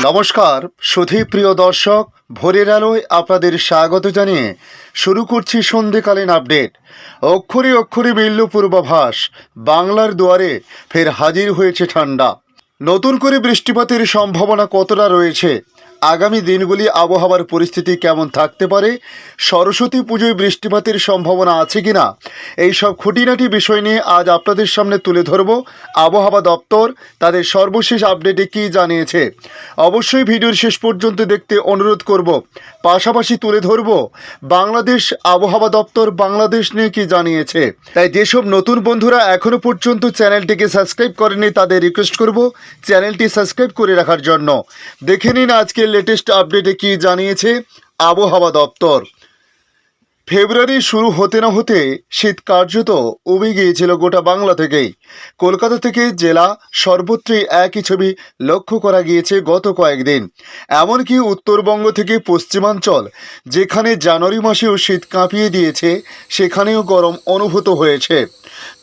নমস্কার সুধীপ্রিয় দর্শক, ভোরের আলোয় আপনাদের স্বাগত জানিয়ে শুরু করছি সন্ধ্যেকালীন আপডেট। অক্ষরে অক্ষরে মিলল পূর্বাভাস, বাংলার দুয়ারে ফের হাজির হয়েছে ঠান্ডা। নতুন করে বৃষ্টিপাতের সম্ভাবনা কতটা রয়েছে, আগামী দিনগুলি আবহাওয়ার পরিস্থিতি কেমন থাকতে পারে, সরস্বতী পুজোয় বৃষ্টিপাতের সম্ভাবনা আছে কিনা, এই সব খুঁটিনাটি বিষয় নিয়ে আজ আপনাদের সামনে তুলে ধরব। আবহাওয়া দপ্তর তাদের সর্বশেষ আপডেটে কী জানিয়েছে অবশ্যই ভিডিওর শেষ পর্যন্ত দেখতে অনুরোধ করব। পাশাপাশি তুলে ধরব বাংলাদেশ আবহাওয়া দপ্তর বাংলাদেশ নিয়ে কী জানিয়েছে। তাই যেসব নতুন বন্ধুরা এখনও পর্যন্ত চ্যানেলটিকে সাবস্ক্রাইব করেনি তাদের রিকোয়েস্ট করব চ্যানেলটি সাবস্ক্রাইব করে রাখার জন্য। দেখে নিন আজকের লেটেস্ট আপডেটে কী জানিয়েছে আবহাওয়া দপ্তর। ফেব্রুয়ারি শুরু হতে না হতে শীত কার্যত উবে গিয়েছিল গোটা বাংলা থেকেই। কলকাতা থেকে জেলা সর্বত্রই একই ছবি লক্ষ্য করা গিয়েছে গত কয়েকদিন। এমনকি উত্তরবঙ্গ থেকে পশ্চিমাঞ্চল, যেখানে জানুয়ারি মাসেও শীত কাঁপিয়ে দিয়েছে, সেখানেও গরম অনুভূত হয়েছে।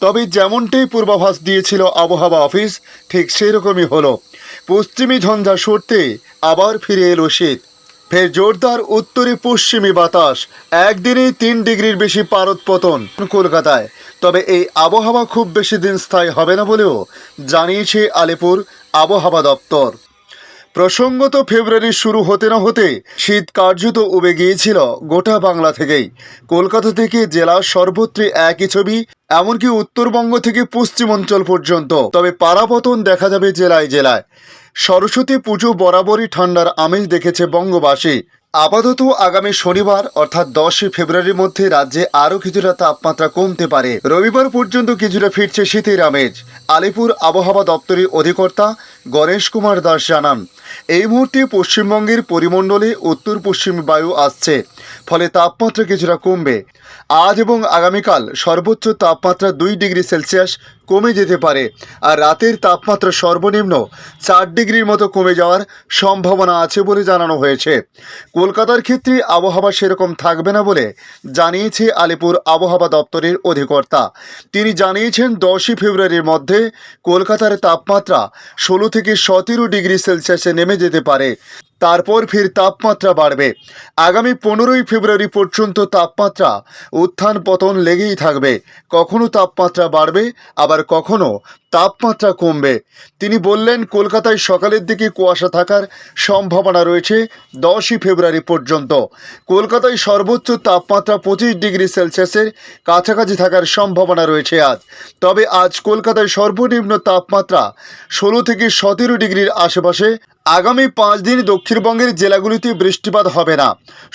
তবে যেমনটাই পূর্বাভাস দিয়েছিল আবহাওয়া অফিস, ঠিক সেরকমই হলো। পশ্চিমী ঝঞ্ঝা সরতে আবার ফিরে এলো শীত। ফের জোরদার উত্তরে পশ্চিমী বাতাস, একদিনে 3 ডিগ্রির বেশি পারদ পতন কলকাতায়। তবে এই আবহাওয়া খুব বেশি দিন স্থায়ী হবে না বলেও জানিয়েছে আলিপুর আবহাওয়া দপ্তর। প্রসঙ্গত ফেব্রুয়ারি শুরু হতে না হতে শীত কার্যত উবে গিয়েছিল গোটা বাংলা থেকেই। কলকাতা থেকে জেলা সর্বত্রই একই ছবি, এমনকি উত্তরবঙ্গ থেকে পশ্চিমাঞ্চল পর্যন্ত। তবে পারাপতন দেখা যাবে জেলায় জেলায়। সরস্বতী পুজো বরাবরই ঠান্ডার আমেজ দেখেছে বঙ্গবাসী। আপাতত আগামী শনিবার অর্থাৎ 10 ফেব্রুয়ারির মধ্যে রাজ্যে আরও কিছুটা তাপমাত্রা কমতে পারে। রবিবার পর্যন্ত কিছুটা ফিরছে শীতের আমেজ। আলিপুর আবহাওয়া দপ্তরের অধিকর্তা গণেশ কুমার দাস জানান, এই মুহূর্তে পশ্চিমবঙ্গের পরিমণ্ডলে উত্তর পশ্চিম বায়ু আসছে, ফলে তাপমাত্রা কিছুটা কমবে। আজ এবং আগামীকাল সর্বোচ্চ তাপমাত্রা 2 ডিগ্রি সেলসিয়াস কমে যেতে পারে, আর রাতের তাপমাত্রা সর্বনিম্ন 4 ডিগ্রির মতো কমে যাওয়ার সম্ভাবনা আছে বলে জানানো হয়েছে। কলকাতার ক্ষেত্রে আবহাওয়া সেরকম থাকবে না বলে জানিয়েছে আলিপুর আবহাওয়া দপ্তরের অধিকর্তা। তিনি জানিয়েছেন 10 ফেব্রুয়ারির মধ্যে কলকাতার তাপমাত্রা 16 থেকে 17 ডিগ্রি সেলসিয়াসে নেমে যেতে পারে, তারপর ফের তাপমাত্রা বাড়বে। আগামী 15 ফেব্রুয়ারি পর্যন্ত তাপমাত্রা উত্থান পতন লেগেই থাকবে, কখনো তাপমাত্রা বাড়বে আবার কখনো তাপমাত্রা কমবে। তিনি বললেন, কলকাতায় সকালের দিকে কুয়াশা থাকার সম্ভাবনা রয়েছে 10 ফেব্রুয়ারি পর্যন্ত। কলকাতায় সর্বোচ্চ তাপমাত্রা 25 ডিগ্রি সেলসিয়াসের কাছাকাছি থাকার সম্ভাবনা রয়েছে আজ। তবে আজ কলকাতায় সর্বনিম্ন তাপমাত্রা 16 থেকে 17 ডিগ্রির আশেপাশে। আগামী 5 দিন দক্ষিণবঙ্গের জেলাগুলিতে বৃষ্টিপাত হবে না,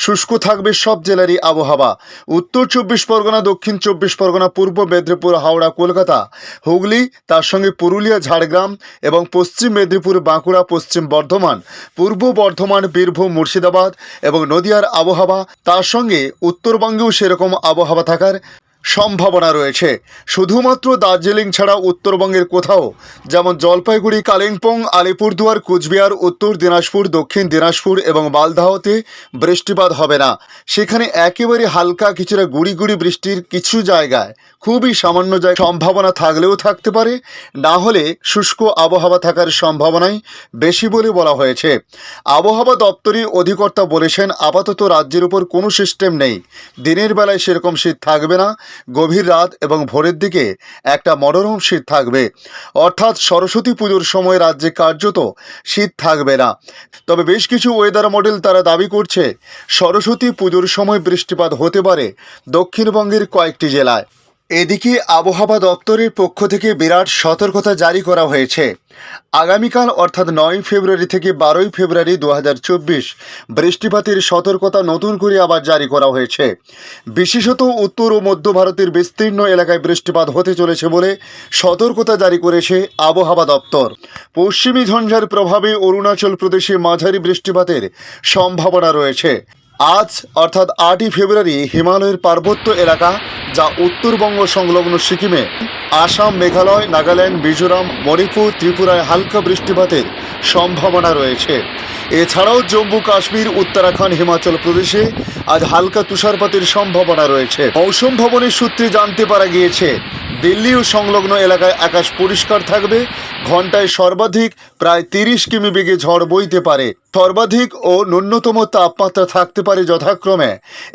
শুষ্ক থাকবে সব জেলারই আবহাওয়া। উত্তর 24 পরগনা, দক্ষিণ 24 পরগনা, পূর্ব মেদিনীপুর, হাওড়া, কলকাতা, হুগলি, তার সঙ্গে পুরুলিয়া, ঝাড়গ্রাম এবং পশ্চিম মেদিনীপুর, বাঁকুড়া, পশ্চিম বর্ধমান, পূর্ব বর্ধমান, বীরভূম, মুর্শিদাবাদ এবং নদিয়ার আবহাওয়া। তার সঙ্গে উত্তরবঙ্গেও সেরকম আবহাওয়া থাকার সম্ভাবনা রয়েছে। শুধুমাত্র দার্জিলিং ছাড়া উত্তরবঙ্গের কোথাও, যেমন জলপাইগুড়ি, কালিম্পং, আলিপুরদুয়ার, কুচবিহার, উত্তর দিনাজপুর, দক্ষিণ দিনাজপুর এবং মালদহতে বৃষ্টিপাত হবে না। সেখানে একেবারে হালকা কিছুটা গুড়ি গুড়ি বৃষ্টির কিছু জায়গায়, খুবই সামান্য জায়গায় সম্ভাবনা থাকলেও থাকতে পারে, না হলে শুষ্ক আবহাওয়া থাকার সম্ভাবনাই বেশি বলে বলা হয়েছে। আবহাওয়া দপ্তরের অধিকর্তা বলেছেন, আপাতত রাজ্যের উপর কোনো সিস্টেম নেই। দিনের বেলায় সেরকম শীত থাকবে না, গভীর রাত এবং ভোরের দিকে একটা মনোরম শীত থাকবে। অর্থাৎ সরস্বতী পুজোর সময় রাজ্যে কার্যত শীত থাকবে না। তবে বেশ কিছু ওয়েদার মডেল তারা দাবি করছে সরস্বতী পুজোর সময় বৃষ্টিপাত হতে পারে দক্ষিণবঙ্গের কয়েকটি জেলায়। এদিকে আবহাওয়া দপ্তরের পক্ষ থেকে বিরাট সতর্কতা জারি করা হয়েছে। আগামীকাল অর্থাৎ 9 ফেব্রুয়ারি থেকে 12 ফেব্রুয়ারি 2024 বৃষ্টিপাতের সতর্কতা নতুন করে আবার জারি করা হয়েছে। বিশেষত উত্তর ও মধ্য ভারতের বিস্তীর্ণ এলাকায় বৃষ্টিপাত হতে চলেছে বলে সতর্কতা জারি করেছে আবহাওয়া দপ্তর। পশ্চিমী ঝঞ্ঝার প্রভাবে অরুণাচল প্রদেশে মাঝারি বৃষ্টিপাতের সম্ভাবনা রয়েছে। আজ অর্থাৎ 8 ফেব্রুয়ারি হিমালয়ের পার্বত্য এলাকা, যা উত্তরবঙ্গ সংলগ্ন সিকিমে, আসাম, মেঘালয়, নাগাল্যান্ড, মিজোরাম, মণিপুর, ত্রিপুরায় হালকা বৃষ্টিপাতের সম্ভাবনা রয়েছে। এছাড়াও জম্মু কাশ্মীর, উত্তরাখণ্ড, হিমাচল প্রদেশে আজ হালকা তুষারপাতের সম্ভাবনা রয়েছে। মৌসুম ভবনের সূত্রে জানতে পারা গিয়েছে, দিল্লি ও সংলগ্ন এলাকায় আকাশ পরিষ্কার থাকবে, ঘন্টায় সর্বাধিক প্রায় 30 কিমি বেগে ঝড় বইতে পারে। সর্বাধিক ও ন্যূনতম তাপমাত্রা থাকতে পারে যথাক্রমে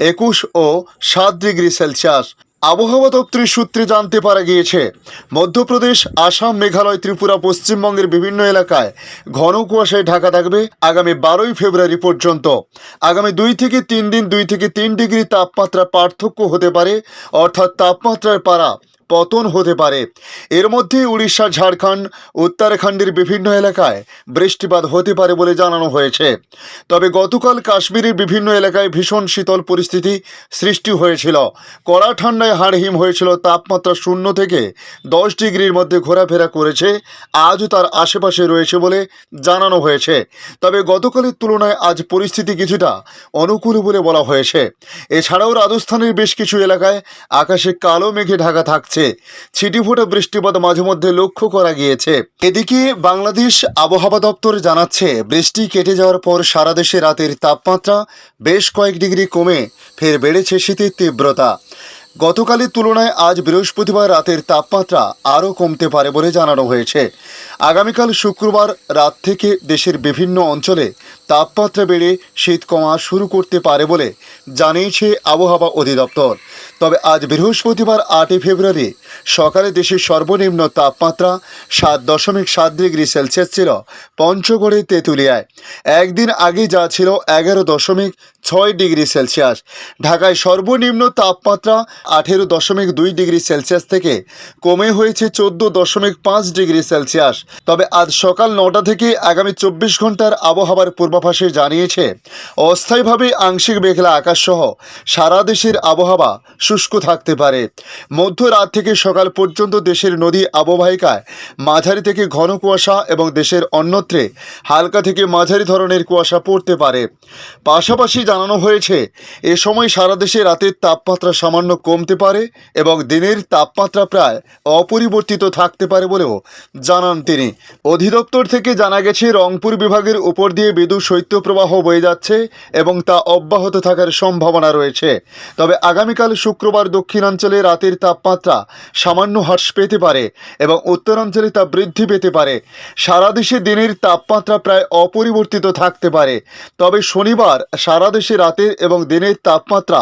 21 ও 7 ডিগ্রি সেলসিয়াস। আবহাওয়া দপ্তরের সূত্রে জানতে পারা গিয়েছে, মধ্যপ্রদেশ, আসাম, মেঘালয়, ত্রিপুরা, পশ্চিমবঙ্গের বিভিন্ন এলাকায় ঘন কুয়াশায় ঢাকা থাকবে আগামী 12ই ফেব্রুয়ারি পর্যন্ত। আগামী 2 থেকে 3 দিন 2 থেকে 3 ডিগ্রি তাপমাত্রা পার্থক্য হতে পারে, অর্থাৎ তাপমাত্রার পারা পতন হতে পারে। এর মধ্যে উড়িষ্যা, ঝাড়খণ্ড, উত্তরাখণ্ডের বিভিন্ন এলাকায় বৃষ্টিপাত হতে পারে বলে জানানো হয়েছে। তবে গতকাল কাশ্মীরের বিভিন্ন এলাকায় ভীষণ শীতল পরিস্থিতি সৃষ্টি হয়েছিল। কড়া ঠান্ডায় হাড়হিম হয়েছিল। তাপমাত্রা 0 থেকে 10 ডিগ্রির মধ্যে ঘোরাফেরা করেছে। আজও তার আশেপাশে রয়েছে বলে জানানো হয়েছে। তবে গতকালের তুলনায় আজ পরিস্থিতি কিছুটা অনুকূল বলে বলা হয়েছে। এছাড়াও রাজস্থানের বেশ কিছু এলাকায় আকাশে কালো মেঘে ঢাকা থাকছে। ছিটিফোঁটা বৃষ্টিপাত মাঝে মধ্যে লক্ষ্য করা গিয়েছে। এদিকে বাংলাদেশ আবহাওয়া দপ্তর জানাচ্ছে, বৃষ্টি কেটে যাওয়ার পর সারা দেশে রাতের তাপমাত্রা বেশ কয়েক ডিগ্রি কমে ফের বেড়েছে শীতের তীব্রতা। গতকালের তুলনায় আজ বৃহস্পতিবার রাতের তাপমাত্রা আরও কমতে পারে বলে জানানো হয়েছে। আগামীকাল শুক্রবার রাত থেকে দেশের বিভিন্ন অঞ্চলে তাপমাত্রা বেড়ে শীত কমা শুরু করতে পারে বলে জানিয়েছে আবহাওয়া অধিদপ্তর। তবে আজ বৃহস্পতিবার 8 ফেব্রুয়ারি সকালে দেশের সর্বনিম্ন তাপমাত্রা 7.7 ডিগ্রি সেলসিয়াস ছিল পঞ্চগড়ে, তেঁতুলিয়ায়। একদিন আগে যা ছিল 11.6 ডিগ্রি সেলসিয়াস। ঢাকায় সর্বনিম্ন তাপমাত্রা 18.2 ডিগ্রি সেলসিয়াস থেকে কমে হয়েছে 14.5 ডিগ্রি সেলসিয়াস। তবে আজ সকাল 9টা থেকে আগামী 24 ঘন্টার আবহাওয়ার পূর্বাভাসে জানিয়েছে, অস্থায়ীভাবে আংশিক মেঘলা আকাশ সহ সারা দেশের আবহাওয়া শুষ্ক থাকতে পারে। মধ্যরাত থেকে সকাল পর্যন্ত দেশের নদী অববাহিকায় মাঝারি থেকে ঘন কুয়াশা এবং দেশের অন্যত্রে হালকা থেকে মাঝারি ধরনের কুয়াশা পড়তে পারে। পাশাপাশি জানানো হয়েছে, এ সময় সারা দেশে রাতের তাপমাত্রা সামান্য কমতে পারে এবং দিনের তাপমাত্রা প্রায় অপরিবর্তিত থাকতে পারে বলেও জানান তিনি। অধিদপ্তর থেকে জানা গেছে, রংপুর বিভাগের উপর দিয়ে বিদ্যুৎ শৈত্যপ্রবাহ বয়ে যাচ্ছে এবং তা অব্যাহত থাকার সম্ভাবনা রয়েছে। তবে আগামীকাল শুক্রবার দক্ষিণাঞ্চলে রাতের তাপমাত্রা সামান্য হ্রাস পেতে পারে এবং উত্তরাঞ্চলে তা বৃদ্ধি পেতে পারে। সারা দেশে দিনের তাপমাত্রা প্রায় অপরিবর্তিত থাকতে পারে। তবে শনিবার সারা দেশে রাতের এবং দিনের তাপমাত্রা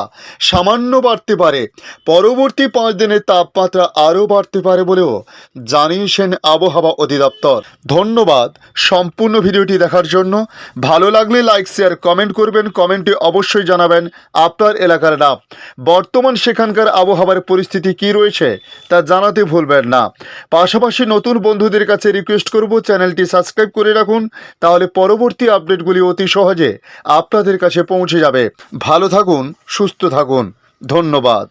সামান্য বাড়তে পারে। পরবর্তী 5 দিনের তাপমাত্রা আরও বাড়তে পারে বলেও জানিয়েছেন আবহাওয়া অধিদপ্তর। ধন্যবাদ সম্পূর্ণ ভিডিওটি দেখার জন্য। ভালো লাগলে লাইক, শেয়ার, কমেন্ট করবেন। কমেন্টে অবশ্যই জানাবেন আপনার এলাকার নাম। বর্তমান সেখানকার আবহাওয়ার পরিস্থিতি কী রয়েছে তা জানাতে ভুলবেন না। পাশাপাশি নতুন বন্ধুদের কাছে রিকোয়েস্ট করব, চ্যানেলটি সাবস্ক্রাইব করে রাখুন, তাহলে পরবর্তী আপডেটগুলি অতি সহজে আপনাদের কাছে পৌঁছে যাবে। ভালো থাকুন, সুস্থ থাকুন। ধন্যবাদ।